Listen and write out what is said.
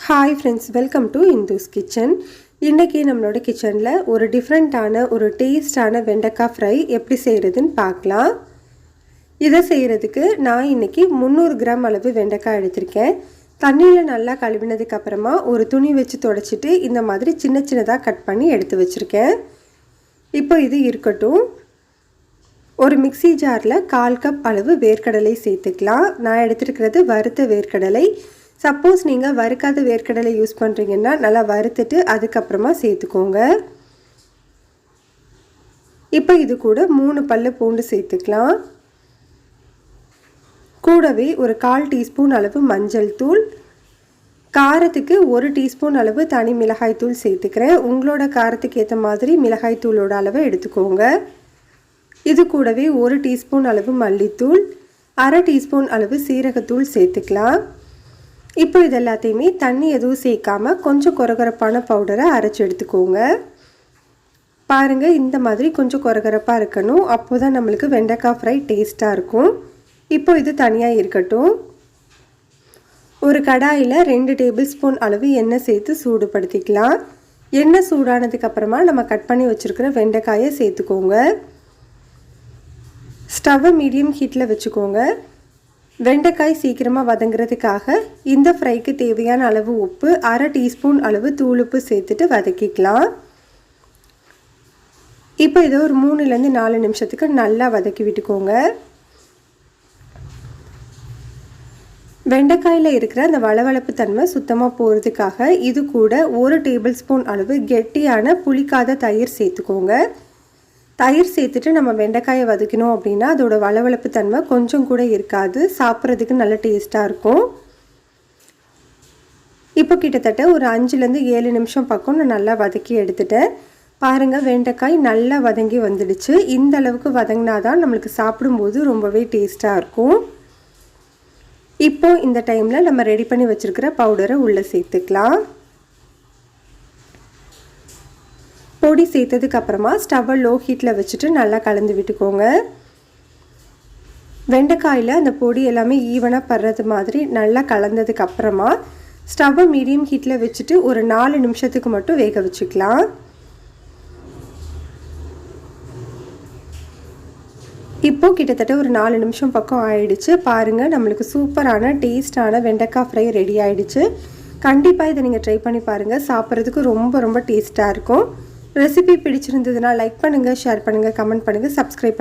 Hi friends, welcome to Indhu's kitchen. இன்றைக்கி நம்மளோட கிச்சனில் ஒரு டிஃப்ரெண்ட்டான ஒரு டேஸ்டான வெண்டைக்காய் ஃப்ரை எப்படி செய்கிறதுன்னு பார்க்கலாம். இதை செய்கிறதுக்கு நான் இன்றைக்கி 300 கிராம் அளவு வெண்டைக்காய் எடுத்திருக்கேன். தண்ணியில் நல்லா கழுவினதுக்கப்புறமா ஒரு துணி வச்சு துடைச்சிட்டு இந்த மாதிரி சின்ன சின்னதாக கட் பண்ணி எடுத்து வச்சுருக்கேன். இப்போ இது இருக்கட்டும். ஒரு மிக்ஸி ஜாரில் 1/4 கப் அளவு வேர்க்கடலை சேர்த்துக்கலாம். நான் எடுத்துருக்கிறது வறுத்த வேர்க்கடலை. சப்போஸ் நீங்கள் வறுக்காத வேர்க்கடலை யூஸ் பண்ணுறீங்கன்னா நல்லா வறுத்துட்டு அதுக்கப்புறமா சேர்த்துக்கோங்க. இப்போ இது கூட 3 பல்லு பூண்டு சேர்த்துக்கலாம். கூடவே ஒரு 1/4 டீஸ்பூன் அளவு மஞ்சள் தூள், காரத்துக்கு 1 டீஸ்பூன் அளவு தனி மிளகாய் தூள் சேர்த்துக்கிறேன். உங்களோட காரத்துக்கு ஏற்ற மாதிரி மிளகாய் தூளோட அளவை எடுத்துக்கோங்க. இது கூடவே 1 டீஸ்பூன் அளவு மல்லித்தூள், 1/2 டீஸ்பூன் அளவு சீரகத்தூள் சேர்த்துக்கலாம். இப்போ இது எல்லாத்தையுமே தண்ணி எதுவும் சேர்க்காம கொஞ்சம் கொரகொரப்பான பவுடரை அரைச்சி எடுத்துக்கோங்க. பாருங்கள், இந்த மாதிரி கொஞ்சம் கொரகொரப்பாக இருக்கணும். அப்போ தான் நம்மளுக்கு வெண்டைக்காய் ஃப்ரை டேஸ்ட்டாக இருக்கும். இப்போ இது தனியாக இருக்கட்டும். ஒரு கடாயில் 2 டேபிள் ஸ்பூன் அளவு எண்ணெய் சேர்த்து சூடுபடுத்திக்கலாம். எண்ணெய் சூடானதுக்கப்புறமா நம்ம கட் பண்ணி வச்சுருக்கிற வெண்டைக்காயை சேர்த்துக்கோங்க. ஸ்டவ்வை மீடியம் ஹீட்டில் வச்சுக்கோங்க. வெண்டைக்காய் சீக்கிரமாக வதங்கிறதுக்காக இந்த ஃப்ரைக்கு தேவையான அளவு உப்பு, 1/2 டீஸ்பூன் அளவு தூளுப்பு சேர்த்துட்டு வதக்கிக்கலாம். இப்போ இதை ஒரு 3லேருந்து 4 நிமிஷத்துக்கு நல்லா வதக்கி விட்டுக்கோங்க. வெண்டைக்காயில் இருக்கிற அந்த வளவளப்பு தன்மை சுத்தமாக போகிறதுக்காக இது கூட 1 டேபிள் ஸ்பூன் அளவு கெட்டியான புளிக்காத தயிர் சேர்த்துக்கோங்க. தயிர் சேர்த்துட்டு நம்ம வெண்டைக்காயை வதக்கணும் அப்படின்னா அதோட வளவளப்பு தன்மை கொஞ்சம் கூட இருக்காது. சாப்பிட்றதுக்கு நல்ல டேஸ்ட்டாக இருக்கும். இப்போ கிட்டத்தட்ட ஒரு 5லேருந்து 7 நிமிஷம் பக்கம் நான் நல்லா வதக்கி எடுத்துட்டேன். பாருங்கள், வெண்டைக்காய் நல்லா வதங்கி வந்துடுச்சு. இந்த அளவுக்கு வதங்கினா தான் நம்மளுக்கு சாப்பிடும்போது ரொம்பவே டேஸ்ட்டாக இருக்கும். இப்போ இந்த டைமில் நம்ம ரெடி பண்ணி வச்சுருக்கிற பவுடரை உள்ளே சேர்த்துக்கலாம். பொடி சேர்த்ததுக்கப்புறமா ஸ்டவ்வை லோ ஹீட்டில் வச்சுட்டு நல்லா கலந்து விட்டுக்கோங்க. வெண்டைக்காயில் அந்த பொடி எல்லாமே ஈவனாக படுறது மாதிரி நல்லா கலந்ததுக்கப்புறமா ஸ்டவ்வை மீடியம் ஹீட்டில் வச்சுட்டு ஒரு 4 நிமிஷத்துக்கு மட்டும் வேக வச்சுக்கலாம். இப்போது கிட்டத்தட்ட ஒரு 4 நிமிஷம் பக்கம் ஆயிடுச்சு. பாருங்கள், நம்மளுக்கு சூப்பரான டேஸ்டான வெண்டைக்காய் ஃப்ரை ரெடி ஆகிடுச்சு. கண்டிப்பாக இதை நீங்கள் ட்ரை பண்ணி பாருங்கள். சாப்பிட்றதுக்கு ரொம்ப ரொம்ப டேஸ்ட்டாக இருக்கும். ரெசிபி பிடிச்சிருந்ததுன்னா லைக் பண்ணுங்கள், ஷேர் பண்ணுங்கள், கமெண்ட் பண்ணுங்கள், சப்ஸ்கிரைப்